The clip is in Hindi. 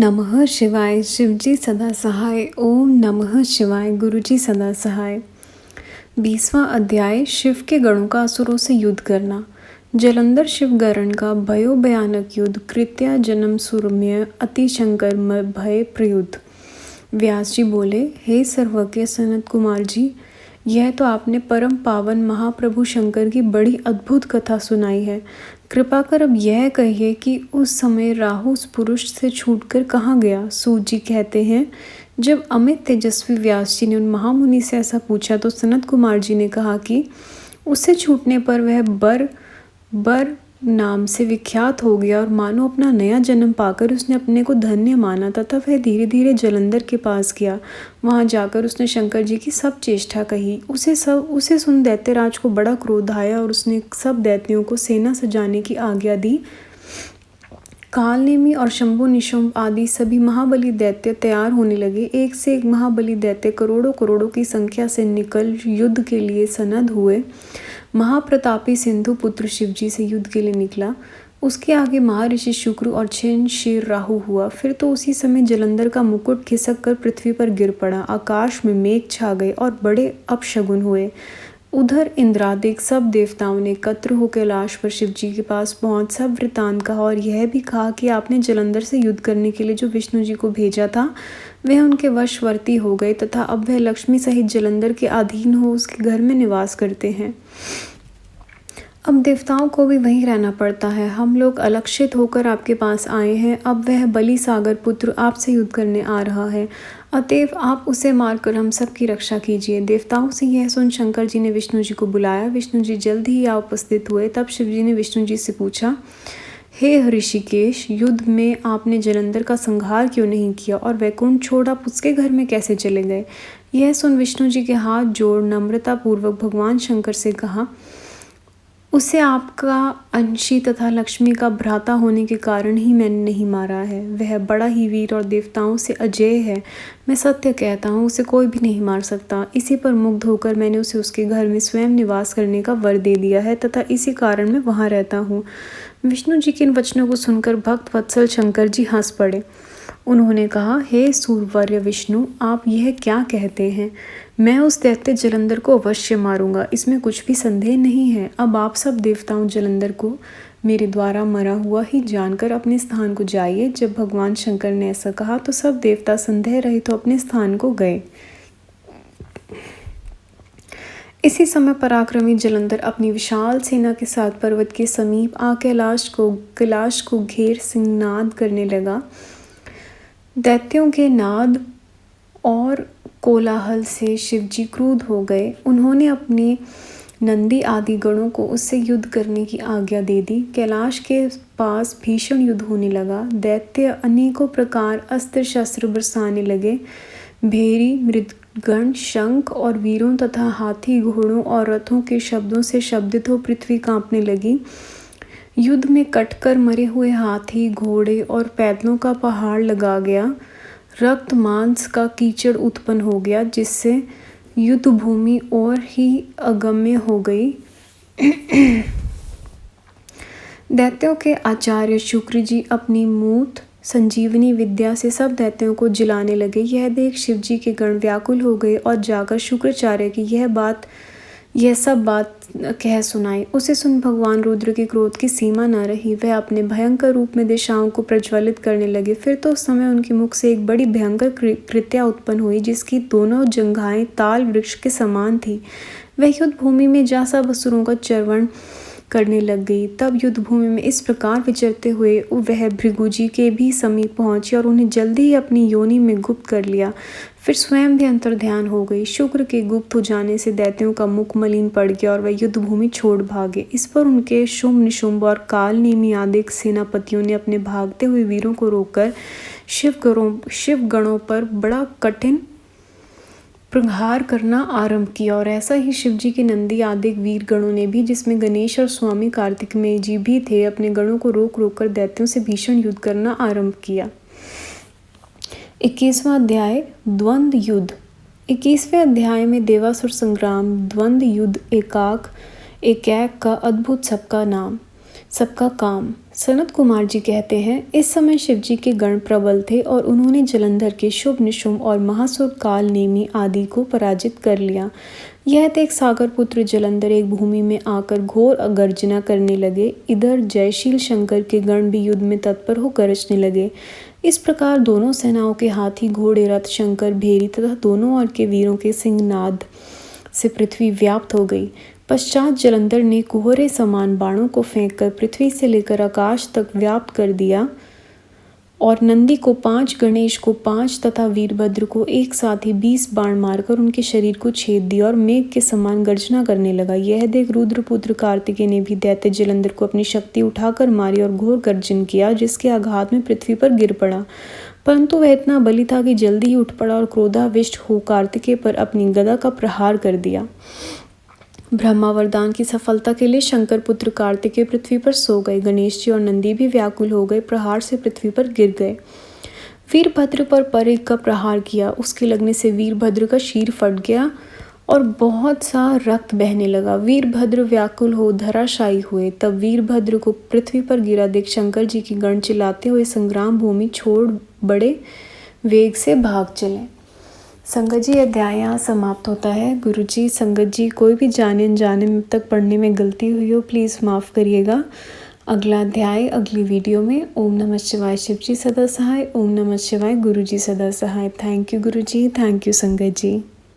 नमः शिवाय। शिवजी सदा सहाय। ओम नमः शिवाय। गुरुजी सदा सहाय। 20वां अध्याय शिव के गणों का असुरों से युद्ध करना। जलंधर शिव गरण का भयो भयानक युद्ध। कृत्या जन्म सुरम्य अति शंकर भय प्रयुद्ध। व्यास जी बोले, हे सर्वज्ञ सनत कुमार जी, यह तो आपने परम पावन महाप्रभु शंकर की बड़ी अद्भुत कथा सुनाई है। कृपा कर अब यह कहिए कि उस समय राहु उस पुरुष से छूटकर कहाँ गया। सूत जी कहते हैं, जब अमित तेजस्वी व्यास जी ने उन महामुनि से ऐसा पूछा तो सनत कुमार जी ने कहा कि उससे छूटने पर वह बर नाम से विख्यात हो गया और मानो अपना नया जन्म पाकर उसने अपने को धन्य माना तथा वह धीरे धीरे जलंधर के पास गया। वहां जाकर उसने शंकर जी की सब चेष्टा कही। उसे सुन दैत्यराज को बड़ा क्रोध आया और उसने सब दैत्यों को सेना सजाने की आज्ञा दी। कालनेमी और शंभु निशुंभ आदि सभी महाबली दैत्य तैयार होने लगे। एक से एक महाबली दैत्य करोड़ों करोड़ों की संख्या से निकल युद्ध के लिए सनद हुए। महाप्रतापी सिंधु पुत्र शिवजी से युद्ध के लिए निकला। उसके आगे महर्षि शुक्र और छह शीर राहु हुआ। फिर तो उसी समय जलंधर का मुकुट खिसक कर पृथ्वी पर गिर पड़ा। आकाश में मेघ छा गए और बड़े अपशगुन हुए। उधर इंद्रादिक सब देवताओं ने एकत्र हो कैलाश पर शिवजी के पास पहुंच सब वृतांत कहा और यह भी कहा कि आपने जलंधर से युद्ध करने के लिए जो विष्णु जी को भेजा था वह उनके वशवर्ती हो गए तथा अब वह लक्ष्मी सहित जलंधर के अधीन हो उसके घर में निवास करते हैं। अब देवताओं को भी वहीं रहना पड़ता है। हम लोग अलक्षित होकर आपके पास आए हैं। अब वह बलि सागर पुत्र आपसे युद्ध करने आ रहा है, अतएव आप उसे मारकर हम सब की रक्षा कीजिए। देवताओं से यह सुन शंकर जी ने विष्णु जी को बुलाया। विष्णु जी जल्द ही आ उपस्थित हुए। तब शिव जी ने विष्णु जी से पूछा, हे ऋषिकेश, युद्ध में आपने जलंधर का संहार क्यों नहीं किया और वैकुंठ छोड़ आप उसके घर में कैसे चले गए। यह सुन विष्णु जी के हाथ जोड़ नम्रता पूर्वक भगवान शंकर से कहा, उसे आपका अंशी तथा लक्ष्मी का भ्राता होने के कारण ही मैंने नहीं मारा है। वह बड़ा ही वीर और देवताओं से अजेय है। मैं सत्य कहता हूँ, उसे कोई भी नहीं मार सकता। इसी पर मुग्ध होकर मैंने उसे उसके घर में स्वयं निवास करने का वर दे दिया है तथा इसी कारण मैं वहाँ रहता हूँ। विष्णु जी के इन वचनों को सुनकर भक्त वत्सल शंकर जी हंस पड़े। उन्होंने कहा, हे सूर्यवर्य विष्णु, आप यह क्या कहते हैं। मैं उस दैत्य जलंधर को अवश्य मारूंगा, इसमें कुछ भी संदेह नहीं है। अब आप सब देवताओं जलंधर को मेरे द्वारा मरा हुआ ही जानकर अपने स्थान को जाइए। जब भगवान शंकर ने ऐसा कहा तो सब देवता संदेह रहित तो अपने स्थान को गए। इसी समय पराक्रमी जलंधर अपनी विशाल सेना के साथ पर्वत के समीप आ कैलाश को घेर सिंहनाद करने लगा। दैत्यों के नाद और कोलाहल से शिवजी क्रुद्ध हो गए। उन्होंने अपने नंदी आदि गणों को उससे युद्ध करने की आज्ञा दे दी। कैलाश के पास भीषण युद्ध होने लगा। दैत्य अनेकों प्रकार अस्त्र शस्त्र बरसाने लगे। भेरी, मृदगण, शंख और वीरों तथा हाथी, घोड़ों और रथों के शब्दों से शब्दित हो पृथ्वी कांपने लगी। युद्ध में कटकर मरे हुए हाथी, घोड़े और पैदलों का पहाड़ लगा गया। रक्त मांस का कीचड़ उत्पन्न हो गया, जिससे युद्ध भूमि और ही अगम्य हो गई। दैत्यों के आचार्य शुक्र जी अपनी मूर्त संजीवनी विद्या से सब दैत्यों को जिलाने लगे। यह देख शिवजी के गण व्याकुल हो गए और जाकर शुक्राचार्य की यह सब बात कह सुनाई। उसे सुन भगवान रुद्र के क्रोध की सीमा न रही। वह अपने भयंकर रूप में दिशाओं को प्रज्वलित करने लगे। फिर तो उस समय उनके मुख से एक बड़ी भयंकर कृत्या उत्पन्न हुई, जिसकी दोनों जंघाएं ताल वृक्ष के समान थी। वह युद्ध भूमि में जा सब असुरों का चर्वण करने लग गई। तब युद्ध भूमि में इस प्रकार विचरते हुए वह भृगु जी के भी समीप पहुंची और उन्हें जल्दी ही अपनी योनि में गुप्त कर लिया। फिर स्वयं भी अंतर्ध्यान हो गई। शुक्र के गुप्त हो जाने से दैत्यों का मुख मलिन पड़ गया और वह युद्ध भूमि छोड़ भागे। इस पर उनके शुंभ निशुंभ और कालनेमी आदि सेनापतियों ने अपने भागते हुए वीरों को रोककर शिव गणों पर बड़ा कठिन प्रहार करना आरंभ किया। और ऐसा ही शिवजी के नंदी आदि वीर गणों ने भी, जिसमें गणेश और स्वामी कार्तिकेय जी भी थे, अपने गणों को रोक कर दैत्यों से भीषण युद्ध करना आरंभ किया। 21वां अध्याय द्वंद्व युद्ध। 21वें अध्याय में देवासुर संग्राम, द्वंद्व युद्ध, एकैक का अद्भुत सबका काम। सनत कुमार जी कहते हैं, इस समय शिवजी के गण प्रबल थे और उन्होंने जलंधर के शुभ निशुंभ और महासुर काल नेमी आदि को पराजित कर लिया। यह देख सागर पुत्र जलंधर एक भूमि में आकर घोर गर्जना करने लगे। इधर जयशील शंकर के गण भी युद्ध में तत्पर हो गरजने लगे। इस प्रकार दोनों सेनाओं के हाथी, घोड़े, रथ, शंकर, भेरी तथा दोनों ओर के वीरों के सिंहनाद से पृथ्वी व्याप्त हो गई। पश्चात जलंधर ने कुहरे समान बाणों को फेंककर पृथ्वी से लेकर आकाश तक व्याप्त कर दिया और नंदी को 5, गणेश को 5 तथा वीरभद्र को एक साथ ही 20 बाण मारकर उनके शरीर को छेद दिया और मेघ के समान गर्जना करने लगा। यह देख रुद्रपुत्र कार्तिकेय ने भी दैत्य जलंधर को अपनी शक्ति उठाकर मारी और घोर गर्जन किया, जिसके आघात में पृथ्वी पर गिर पड़ा। परंतु वह इतना बली था कि जल्दी ही उठ पड़ा और क्रोधाविष्ट हो कार्तिकेय पर अपनी गदा का प्रहार कर दिया। ब्रह्मा वरदान की सफलता के लिए शंकर पुत्र कार्तिकेय पृथ्वी पर सो गए। गणेश जी और नंदी भी व्याकुल हो गए, प्रहार से पृथ्वी पर गिर गए। वीरभद्र पर एक का प्रहार किया, उसके लगने से वीरभद्र का शीर फट गया और बहुत सा रक्त बहने लगा। वीरभद्र व्याकुल हो धराशायी हुए। तब वीरभद्र को पृथ्वी पर गिरा देख शंकर जी की गण चिल्लाते हुए संग्राम भूमि छोड़ बड़े वेग से भाग चले। संगत जी, अध्याय यहाँ समाप्त होता है। गुरु जी, संगत जी, कोई भी जाने अनजाने में तक पढ़ने में गलती हुई हो प्लीज़ माफ़ करिएगा। अगला अध्याय अगली वीडियो में। ओम नमः शिवाय। शिव जी सदा सहाय। ओम नमः शिवाय। गुरु जी सदा सहाय। Thank you Guru ji, thank you संगत जी।